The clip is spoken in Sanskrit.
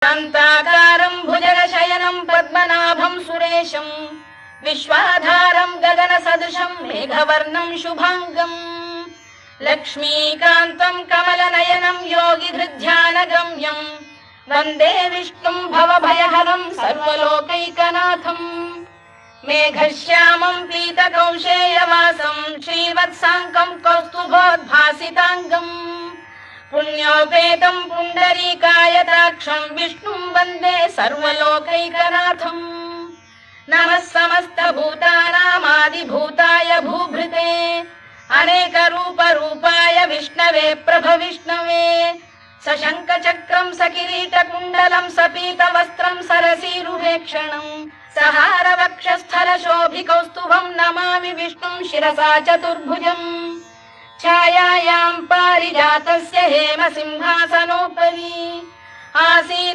शान्ताकारं भुजगशयनं पद्मनाभं सुरेशं विश्वाधारं गगनसदृशं मेघवर्णं शुभांगं लक्ष्मीकान्तं कमलनयनं योगिधृध्यानगम्यं वन्दे विष्णुं भवभयहरं सर्वलोकैकनाथं मेघश्यामं पीतकौशेयवासं श्रीवत्साङ्कं कौस्तुभोद्भासिताङ्गं पुण्योपेतं पुण्डरीकायताक्षं विष्णुं वन्दे सर्वलोकैकनाथं नमः समस्तभूतानामादिभूताय भूभृते अनेकरूपरूपाय विष्णवे प्रभविष्णवे सशङ्खचक्रं सकिरीटकुण्डलं सपीतवस्त्रं सरसीरुहेक्षणं सहारवक्षस्थलशोभिकौस्तुभं नमामि विष्णुं शिरसा चतुर्भुजं छायायां पारिजातस्य हेमसिंहासनोपरि आसीन